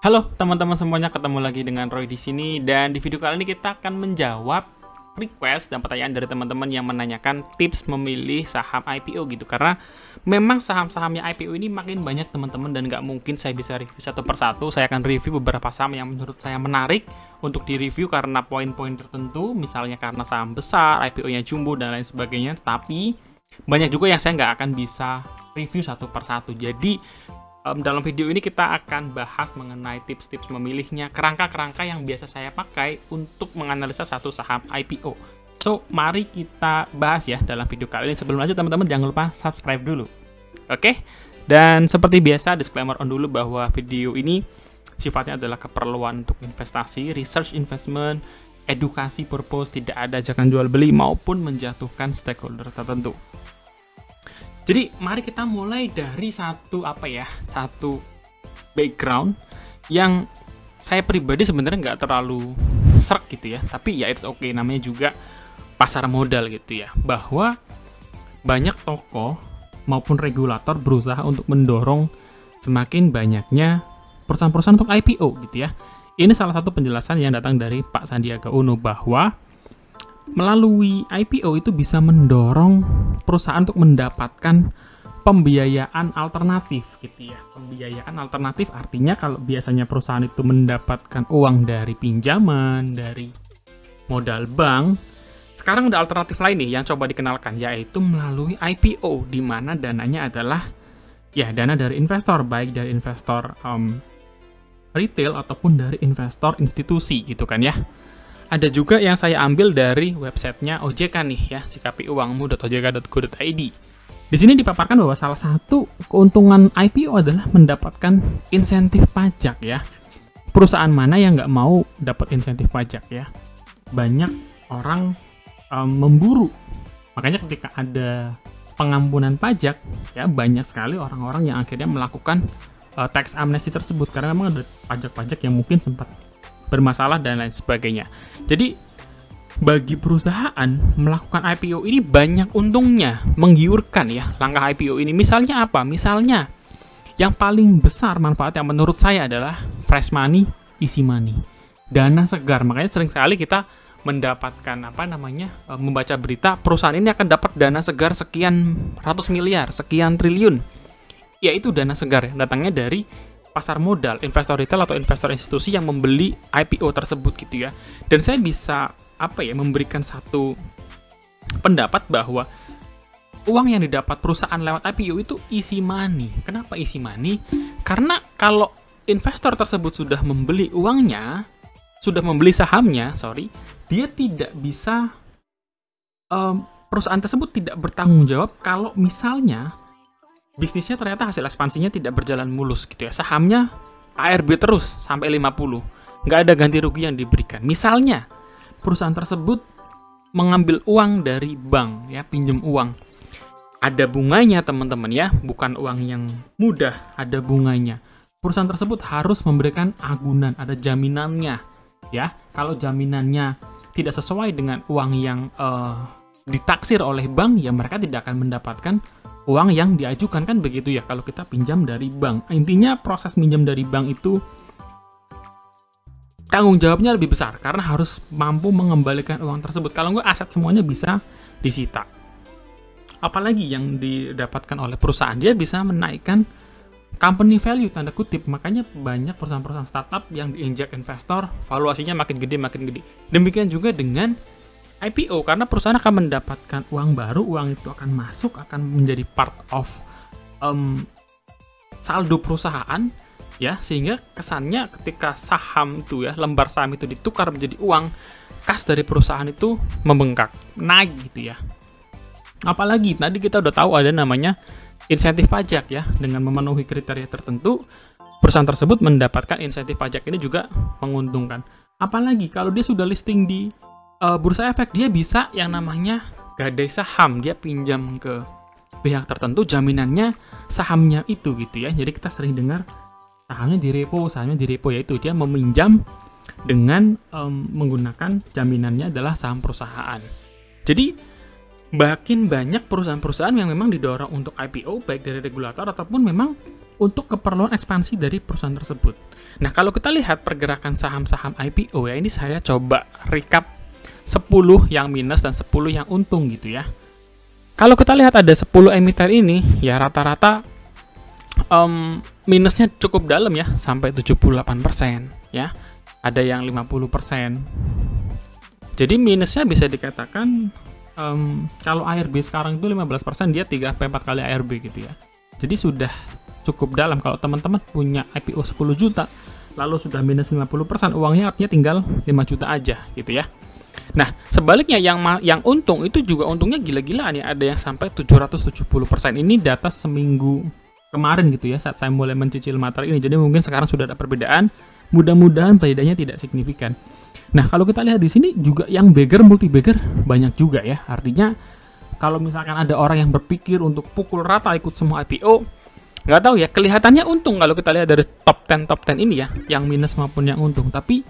Halo teman-teman semuanya, ketemu lagi dengan Roy di sini dan di video kali ini kita akan menjawab request dan pertanyaan dari teman-teman yang menanyakan tips memilih saham IPO gitu. Karena memang saham-sahamnya IPO ini makin banyak teman-teman dan nggak mungkin saya bisa review satu persatu. Saya akan review beberapa saham yang menurut saya menarik untuk direview karena poin-poin tertentu, misalnya karena saham besar, IPO-nya jumbo dan lain sebagainya. Tapi banyak juga yang saya nggak akan bisa review satu persatu. Jadi dalam video ini kita akan bahas mengenai tips-tips memilihnya, kerangka-kerangka yang biasa saya pakai untuk menganalisa satu saham IPO. So, mari kita bahas ya dalam video kali ini. Sebelum lanjut teman-teman jangan lupa subscribe dulu. Oke? Dan seperti biasa disclaimer on dulu bahwa video ini sifatnya adalah keperluan untuk investasi, research investment, edukasi purpose, tidak ada ajakan jual beli maupun menjatuhkan stakeholder tertentu. Jadi mari kita mulai dari satu background yang saya pribadi sebenarnya nggak terlalu serak gitu ya, tapi ya it's okay, namanya juga pasar modal gitu ya, bahwa banyak tokoh maupun regulator berusaha untuk mendorong semakin banyaknya perusahaan-perusahaan untuk IPO gitu ya. Ini salah satu penjelasan yang datang dari Pak Sandiaga Uno bahwa melalui IPO itu bisa mendorong perusahaan untuk mendapatkan pembiayaan alternatif gitu ya. Pembiayaan alternatif artinya kalau biasanya perusahaan itu mendapatkan uang dari pinjaman, dari modal bank, sekarang ada alternatif lain nih yang coba dikenalkan, yaitu melalui IPO, di mana dananya adalah ya dana dari investor, baik dari investor retail ataupun dari investor institusi gitu kan ya. Ada juga yang saya ambil dari websitenya OJK nih ya, sikapiuangmu.ojk.go.id. Di sini dipaparkan bahwa salah satu keuntungan IPO adalah mendapatkan insentif pajak ya. Perusahaan mana yang nggak mau dapat insentif pajak ya? Banyak orang memburu. Makanya ketika ada pengampunan pajak ya, banyak sekali orang-orang yang akhirnya melakukan tax amnesty tersebut karena memang ada pajak-pajak yang mungkin sempat bermasalah dan lain sebagainya. Jadi bagi perusahaan melakukan IPO ini banyak untungnya, menggiurkan ya langkah IPO ini. Misalnya apa? Misalnya yang paling besar manfaat yang menurut saya adalah fresh money, easy money, dana segar. Makanya sering sekali kita mendapatkan membaca berita perusahaan ini akan dapat dana segar sekian ratus miliar, sekian triliun. Yaitu dana segar yang datangnya dari pasar modal, investor retail atau investor institusi yang membeli IPO tersebut gitu ya. Dan saya bisa memberikan satu pendapat bahwa uang yang didapat perusahaan lewat IPO itu easy money. Kenapa easy money? Karena kalau investor tersebut sudah membeli uangnya, sudah membeli sahamnya, dia tidak bisa perusahaan tersebut tidak bertanggung jawab kalau misalnya bisnisnya ternyata hasil ekspansinya tidak berjalan mulus gitu ya. Sahamnya ARB terus sampai 50. Nggak ada ganti rugi yang diberikan. Misalnya, perusahaan tersebut mengambil uang dari bank ya, pinjam uang. Ada bunganya teman-teman ya, bukan uang yang mudah, ada bunganya. Perusahaan tersebut harus memberikan agunan, ada jaminannya ya. Kalau jaminannya tidak sesuai dengan uang yang ditaksir oleh bank, ya mereka tidak akan mendapatkan uang yang diajukan, kan begitu ya kalau kita pinjam dari bank. Intinya proses minjam dari bank itu tanggung jawabnya lebih besar karena harus mampu mengembalikan uang tersebut. Kalau nggak, aset semuanya bisa disita. Apalagi yang didapatkan oleh perusahaan, dia bisa menaikkan company value tanda kutip. Makanya banyak perusahaan-perusahaan startup yang diinjak investor, valuasinya makin gede. Demikian juga dengan IPO, karena perusahaan akan mendapatkan uang baru, uang itu akan masuk, akan menjadi part of saldo perusahaan ya, sehingga kesannya ketika saham itu ya, lembar saham itu ditukar menjadi uang, kas dari perusahaan itu membengkak, naik gitu ya. Apalagi tadi kita udah tahu ada namanya insentif pajak ya, dengan memenuhi kriteria tertentu perusahaan tersebut mendapatkan insentif pajak ini juga menguntungkan. Apalagi kalau dia sudah listing di bursa efek, dia bisa yang namanya gadai saham, dia pinjam ke pihak tertentu, jaminannya sahamnya itu gitu ya. Jadi kita sering dengar sahamnya di repo, yaitu dia meminjam dengan menggunakan jaminannya adalah saham perusahaan. Jadi makin banyak perusahaan-perusahaan yang memang didorong untuk IPO, baik dari regulator ataupun memang untuk keperluan ekspansi dari perusahaan tersebut. Nah, kalau kita lihat pergerakan saham-saham IPO ya, ini saya coba recap 10 yang minus dan 10 yang untung gitu ya. Kalau kita lihat ada 10 emiten ini, ya rata-rata minusnya cukup dalam ya, sampai 78% ya. Ada yang 50%. Jadi minusnya bisa dikatakan kalau ARB sekarang itu 15%, dia 3-4 kali ARB gitu ya. Jadi sudah cukup dalam. Kalau teman-teman punya IPO 10 juta, lalu sudah minus 50%, uangnya artinya tinggal 5 juta aja gitu ya. Nah, sebaliknya yang untung itu juga untungnya gila-gilaan ya, ada yang sampai 770%. Ini data seminggu kemarin gitu ya, saat saya mulai mencicil materi ini. Jadi mungkin sekarang sudah ada perbedaan. Mudah-mudahan perbedaannya tidak signifikan. Nah, kalau kita lihat di sini juga yang beggar, multi beggar banyak juga ya. Artinya kalau misalkan ada orang yang berpikir untuk pukul rata ikut semua IPO, nggak tahu ya, kelihatannya untung kalau kita lihat dari top 10 ini ya, yang minus maupun yang untung. Tapi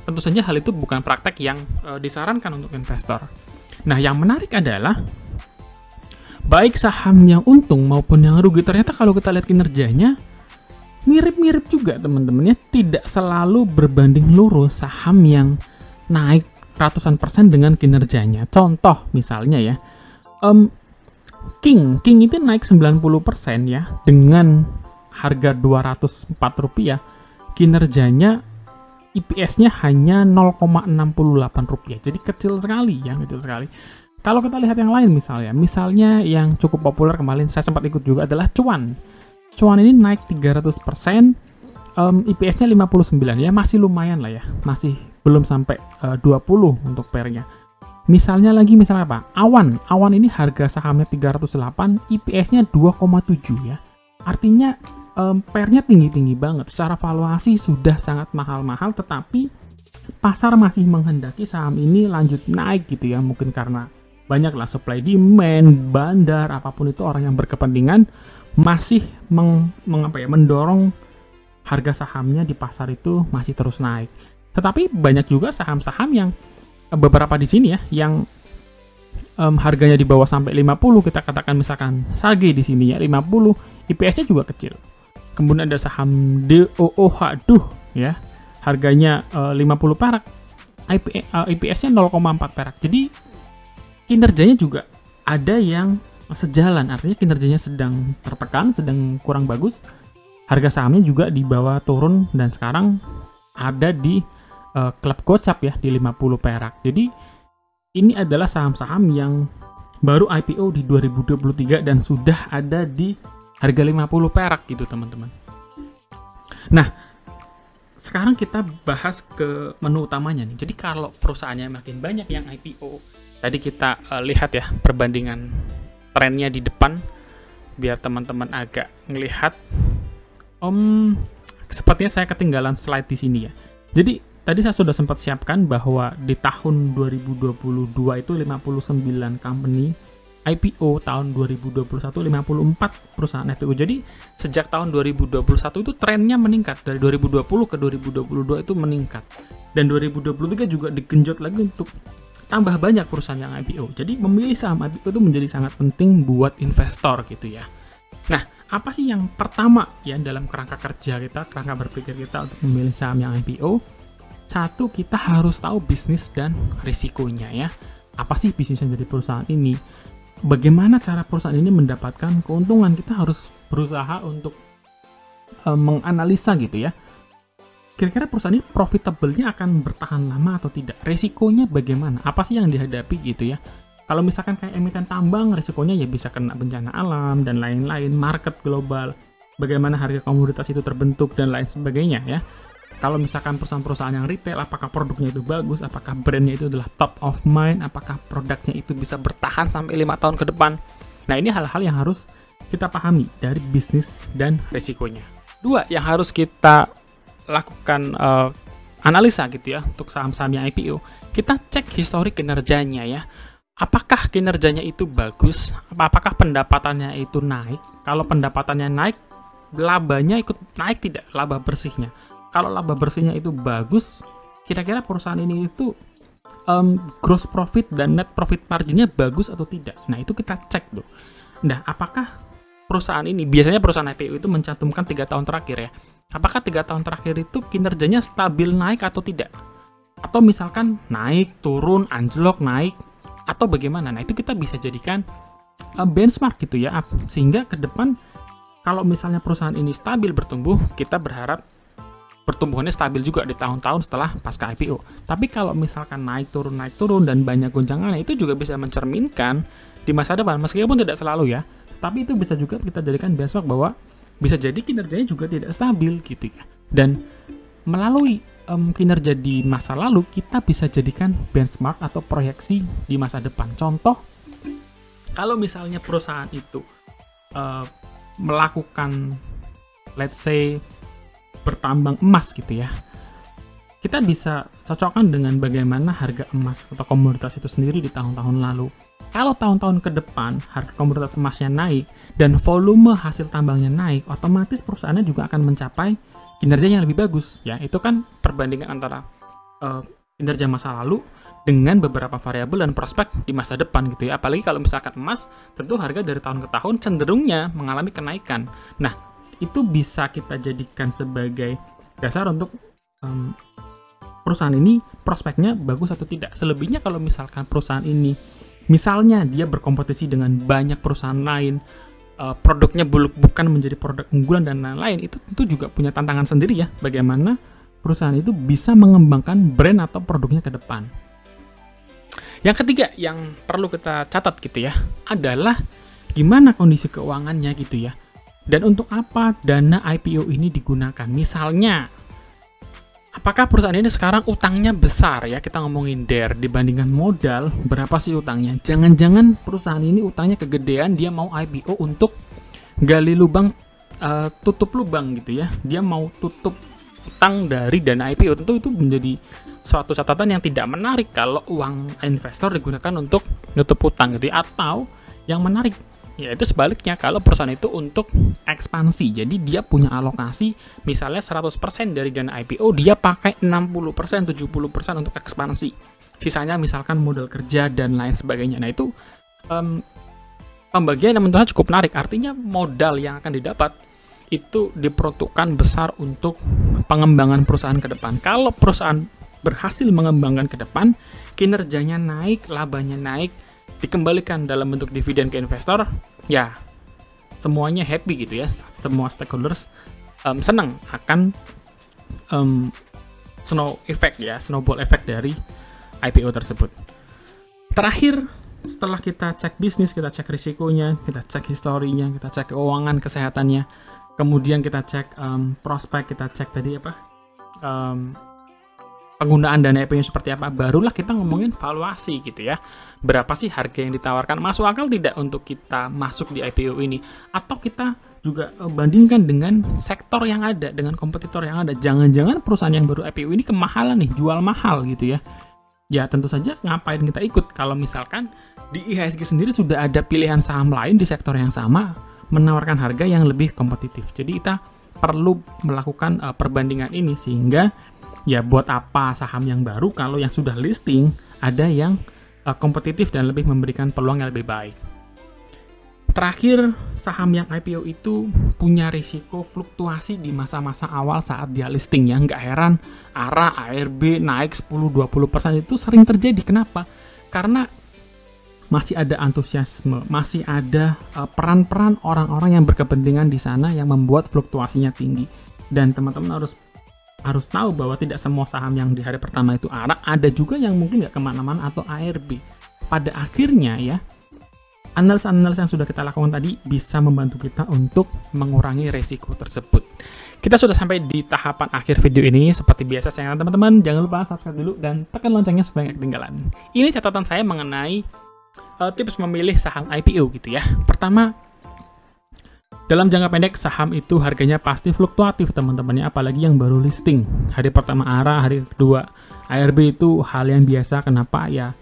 tentu saja hal itu bukan praktek yang disarankan untuk investor. Nah, yang menarik adalah baik saham yang untung maupun yang rugi, ternyata kalau kita lihat kinerjanya mirip-mirip juga teman-teman ya. Tidak selalu berbanding lurus saham yang naik ratusan persen dengan kinerjanya. Contoh misalnya ya, King itu naik 90% ya, dengan harga Rp204, kinerjanya EPS-nya hanya Rp0,68. Jadi kecil sekali ya, kecil sekali. Kalau kita lihat yang lain misalnya yang cukup populer kemarin saya sempat ikut juga adalah Cuan. Cuan ini naik 300%, IPS-nya 59 ya, masih lumayan lah ya, masih belum sampai 20 untuk pair-nya. Misalnya apa? Awan ini harga sahamnya 308, IPS-nya 2,7 ya. Artinya pair-nya tinggi-tinggi banget. Secara valuasi sudah sangat mahal-mahal, tetapi pasar masih menghendaki saham ini lanjut naik gitu ya. Mungkin karena banyaklah supply demand, bandar, apapun itu, orang yang berkepentingan masih mendorong harga sahamnya di pasar itu masih terus naik. Tetapi banyak juga saham-saham yang beberapa di sini ya, yang harganya di bawah sampai 50, kita katakan misalkan Sage di sini ya 50, IPS-nya juga kecil. Kemudian ada saham DOOH ya, harganya 50 perak, IPS-nya 0,4 perak. Jadi kinerjanya juga ada yang sejalan, artinya kinerjanya sedang tertekan, sedang kurang bagus. Harga sahamnya juga di bawah turun dan sekarang ada di klub gocap ya, di 50 perak. Jadi ini adalah saham-saham yang baru IPO di 2023 dan sudah ada di harga 50 perak gitu teman-teman. Nah, sekarang kita bahas ke menu utamanya nih. Jadi kalau perusahaannya makin banyak yang IPO, tadi kita lihat ya perbandingan trennya di depan biar teman-teman agak ngelihat. Sepertinya saya ketinggalan slide di sini ya. Jadi tadi saya sudah sempat siapkan bahwa di tahun 2022 itu 59 company IPO, tahun 2021 54 perusahaan IPO. Jadi sejak tahun 2021 itu trennya meningkat, dari 2020 ke 2022 itu meningkat. Dan 2023 juga digenjot lagi untuk tambah banyak perusahaan yang IPO. Jadi memilih saham IPO itu menjadi sangat penting buat investor gitu ya. Nah, apa sih yang pertama ya dalam kerangka kerja kita, kerangka berpikir kita untuk memilih saham yang IPO? Satu, kita harus tahu bisnis dan risikonya ya. Apa sih bisnisnya dari perusahaan ini? Bagaimana cara perusahaan ini mendapatkan keuntungan? Kita harus berusaha untuk menganalisa gitu ya. Kira-kira perusahaan ini profitable-nya akan bertahan lama atau tidak? Resikonya bagaimana? Apa sih yang dihadapi gitu ya? Kalau misalkan kayak emiten tambang, resikonya ya bisa kena bencana alam dan lain-lain, market global, bagaimana harga komoditas itu terbentuk dan lain sebagainya ya. Kalau misalkan perusahaan-perusahaan yang retail, apakah produknya itu bagus, apakah brandnya itu adalah top of mind, apakah produknya itu bisa bertahan sampai 5 tahun ke depan. Nah, ini hal-hal yang harus kita pahami dari bisnis dan resikonya. Dua, yang harus kita lakukan analisa gitu ya untuk saham-saham yang IPO, kita cek historik kinerjanya ya. Apakah kinerjanya itu bagus? Apakah pendapatannya itu naik? Kalau pendapatannya naik, labanya ikut naik tidak? Laba bersihnya. Kalau laba bersihnya itu bagus, kira-kira perusahaan ini itu gross profit dan net profit marginnya bagus atau tidak. Nah, itu kita cek tuh. Nah, apakah perusahaan ini, biasanya perusahaan IPO itu mencantumkan 3 tahun terakhir ya. Apakah 3 tahun terakhir itu kinerjanya stabil naik atau tidak? Atau misalkan naik, turun, anjlok, naik, atau bagaimana? Nah, itu kita bisa jadikan benchmark gitu ya. Sehingga ke depan kalau misalnya perusahaan ini stabil bertumbuh, kita berharap pertumbuhannya stabil juga di tahun-tahun setelah pasca IPO. Tapi kalau misalkan naik turun dan banyak goncangannya, itu juga bisa mencerminkan di masa depan, meskipun tidak selalu ya. Tapi itu bisa juga kita jadikan benchmark bahwa bisa jadi kinerjanya juga tidak stabil gitu ya. Dan melalui kinerja di masa lalu, kita bisa jadikan benchmark atau proyeksi di masa depan. Contoh, kalau misalnya perusahaan itu melakukan, let's say, bertambang emas gitu ya, kita bisa cocokkan dengan bagaimana harga emas atau komoditas itu sendiri di tahun-tahun lalu. Kalau tahun-tahun ke depan harga komoditas emasnya naik dan volume hasil tambangnya naik, otomatis perusahaannya juga akan mencapai kinerja yang lebih bagus ya. Itu kan perbandingan antara kinerja masa lalu dengan beberapa variabel dan prospek di masa depan gitu ya. Apalagi kalau misalkan emas, tentu harga dari tahun ke tahun cenderungnya mengalami kenaikan. Nah, itu bisa kita jadikan sebagai dasar untuk perusahaan ini prospeknya bagus atau tidak. Selebihnya kalau misalkan perusahaan ini misalnya dia berkompetisi dengan banyak perusahaan lain, produknya bukan menjadi produk unggulan dan lain-lain, itu tentu juga punya tantangan sendiri ya, bagaimana perusahaan itu bisa mengembangkan brand atau produknya ke depan. Yang ketiga yang perlu kita catat gitu ya, adalah gimana kondisi keuangannya gitu ya. Dan untuk apa dana IPO ini digunakan? Misalnya, apakah perusahaan ini sekarang utangnya besar ya? Kita ngomongin DER dibandingkan modal, berapa sih utangnya? Jangan-jangan perusahaan ini utangnya kegedean, dia mau IPO untuk gali lubang, tutup lubang gitu ya. Dia mau tutup utang dari dana IPO. Tentu itu menjadi suatu catatan yang tidak menarik kalau uang investor digunakan untuk nutup utang gitu ya. Atau yang menarik, yaitu sebaliknya, kalau perusahaan itu untuk ekspansi, jadi dia punya alokasi misalnya 100% dari dana IPO, dia pakai 60%, 70% untuk ekspansi, sisanya misalkan modal kerja dan lain sebagainya. Nah, itu pembagian yang menurut saya cukup menarik. Artinya modal yang akan didapat itu diperuntukkan besar untuk pengembangan perusahaan ke depan. Kalau perusahaan berhasil mengembangkan ke depan, kinerjanya naik, labanya naik, dikembalikan dalam bentuk dividen ke investor, ya semuanya happy gitu ya. Semua stakeholders senang akan snowball effect dari IPO tersebut. Terakhir, setelah kita cek bisnis, kita cek risikonya, kita cek historinya, kita cek keuangan, kesehatannya, kemudian kita cek prospek, kita cek tadi penggunaan dana IPO-nya seperti apa, barulah kita ngomongin valuasi gitu ya. Berapa sih harga yang ditawarkan? Masuk akal tidak untuk kita masuk di IPO ini? Atau kita juga bandingkan dengan sektor yang ada, dengan kompetitor yang ada. Jangan-jangan perusahaan yang baru IPO ini kemahalan nih, jual mahal gitu ya. Ya tentu saja ngapain kita ikut kalau misalkan di IHSG sendiri sudah ada pilihan saham lain di sektor yang sama menawarkan harga yang lebih kompetitif. Jadi kita perlu melakukan perbandingan ini, sehingga ya buat apa saham yang baru kalau yang sudah listing ada yang kompetitif dan lebih memberikan peluang yang lebih baik. Terakhir, saham yang IPO itu punya risiko fluktuasi di masa-masa awal saat dia listing ya. Nggak heran ARA, ARB naik 10-20% itu sering terjadi. Kenapa? Karena masih ada antusiasme, masih ada peran-peran orang-orang yang berkepentingan di sana yang membuat fluktuasinya tinggi. Dan teman-teman harus tahu bahwa tidak semua saham yang di hari pertama itu ARA, ada juga yang mungkin nggak kemana-mana atau ARB. Pada akhirnya ya, analis-analis yang sudah kita lakukan tadi bisa membantu kita untuk mengurangi resiko tersebut. Kita sudah sampai di tahapan akhir video ini. Seperti biasa, sayang teman-teman, jangan lupa subscribe dulu dan tekan loncengnya supaya nggak ketinggalan. Ini catatan saya mengenai tips memilih saham IPO gitu ya. Pertama, dalam jangka pendek, saham itu harganya pasti fluktuatif teman-teman ya, apalagi yang baru listing. Hari pertama ARA, hari kedua ARB itu hal yang biasa. Kenapa ya?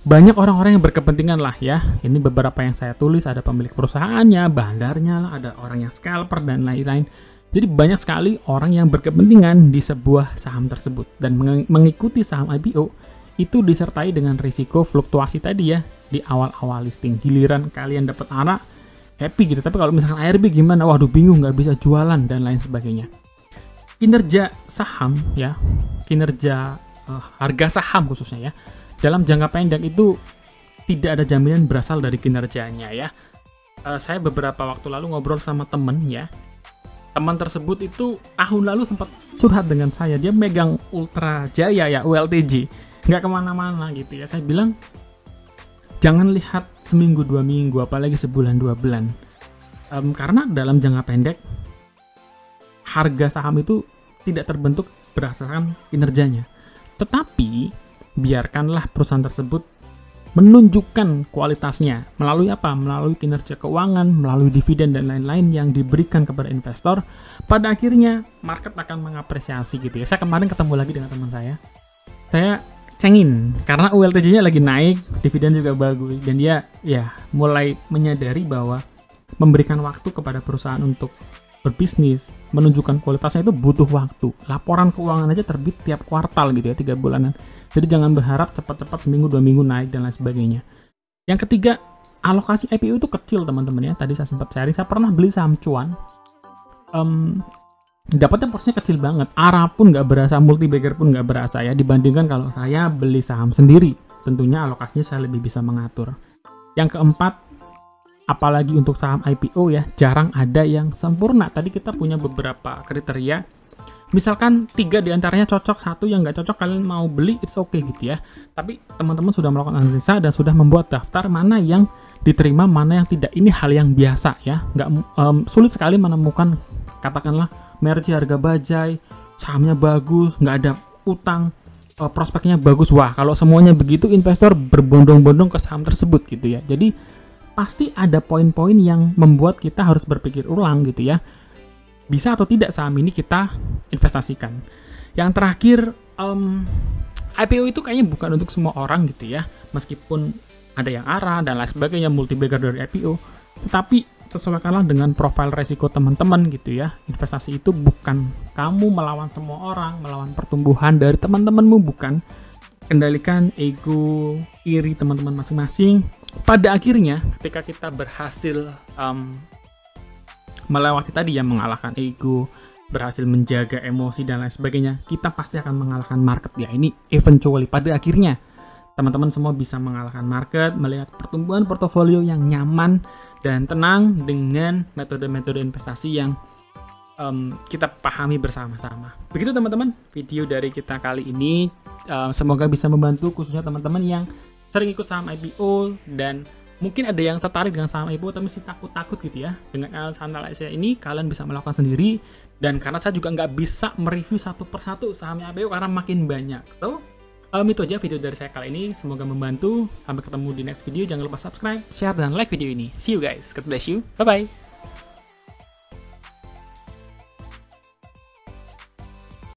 Banyak orang-orang yang berkepentingan lah ya. Ini beberapa yang saya tulis, ada pemilik perusahaannya, bandarnya lah, ada orang yang scalper dan lain-lain. Jadi banyak sekali orang yang berkepentingan di sebuah saham tersebut. Dan mengikuti saham IPO itu disertai dengan risiko fluktuasi tadi ya di awal-awal listing. Giliran kalian dapat ARA, happy gitu. Tapi kalau misalkan ARB gimana? Waduh, bingung, nggak bisa jualan dan lain sebagainya. Kinerja saham ya, kinerja harga saham khususnya ya, dalam jangka pendek itu tidak ada jaminan berasal dari kinerjanya ya. Saya beberapa waktu lalu ngobrol sama temen ya. Teman tersebut itu tahun lalu sempat curhat dengan saya. Dia megang Ultra Jaya ya, ULTJ, nggak kemana-mana gitu ya. Saya bilang jangan lihat seminggu 2 minggu, apalagi sebulan 2 bulan, karena dalam jangka pendek harga saham itu tidak terbentuk berdasarkan kinerjanya. Tetapi biarkanlah perusahaan tersebut menunjukkan kualitasnya melalui apa? Melalui kinerja keuangan, melalui dividen dan lain-lain yang diberikan kepada investor. Pada akhirnya market akan mengapresiasi gitu ya. Saya kemarin ketemu lagi dengan teman saya cengin karena ULTJ-nya lagi naik, dividen juga bagus, dan dia ya mulai menyadari bahwa memberikan waktu kepada perusahaan untuk berbisnis, menunjukkan kualitasnya itu butuh waktu. Laporan keuangan aja terbit tiap kuartal gitu ya, 3 bulanan. Jadi jangan berharap cepat-cepat seminggu 2 minggu naik dan lain sebagainya. Yang ketiga, alokasi IPO itu kecil teman-teman ya. Tadi saya sempat sharing, saya pernah beli saham cuan. Dapatnya porsinya kecil banget. ARA pun nggak berasa, multi-bagger pun nggak berasa ya. Dibandingkan kalau saya beli saham sendiri, tentunya alokasinya saya lebih bisa mengatur. Yang keempat, apalagi untuk saham IPO ya, jarang ada yang sempurna. Tadi kita punya beberapa kriteria. Misalkan 3 diantaranya cocok, 1 yang nggak cocok, kalian mau beli, it's okay gitu ya. Tapi teman-teman sudah melakukan analisa dan sudah membuat daftar mana yang diterima, mana yang tidak. Ini hal yang biasa ya. Sulit sekali menemukan, katakanlah, mercy harga bajai, sahamnya bagus, nggak ada utang, prospeknya bagus. Wah, kalau semuanya begitu, investor berbondong-bondong ke saham tersebut gitu ya. Jadi pasti ada poin-poin yang membuat kita harus berpikir ulang gitu ya. Bisa atau tidak saham ini kita investasikan. Yang terakhir, IPO itu kayaknya bukan untuk semua orang gitu ya. Meskipun ada yang ARA dan lain sebagainya, multi-bagger dari IPO, tetapi sesuaikanlah dengan profil resiko teman-teman gitu ya. Investasi itu bukan kamu melawan semua orang, melawan pertumbuhan dari teman-temanmu, bukan. Kendalikan ego, iri teman-teman masing-masing. Pada akhirnya, ketika kita berhasil melewati tadi yang mengalahkan ego, berhasil menjaga emosi dan lain sebagainya, kita pasti akan mengalahkan market ya. Ini eventually pada akhirnya teman-teman semua bisa mengalahkan market, melihat pertumbuhan portofolio yang nyaman dan tenang dengan metode-metode investasi yang kita pahami bersama-sama. Begitu teman-teman, video dari kita kali ini semoga bisa membantu khususnya teman-teman yang sering ikut saham IPO dan mungkin ada yang tertarik dengan saham IPO tapi masih takut-takut gitu ya. Dengan analisa ini kalian bisa melakukan sendiri, dan karena saya juga nggak bisa mereview satu persatu sahamnya IPO karena makin banyak. So, itu aja video dari saya kali ini. Semoga membantu. Sampai ketemu di next video. Jangan lupa subscribe, share, dan like video ini. See you guys. God bless you. Bye-bye.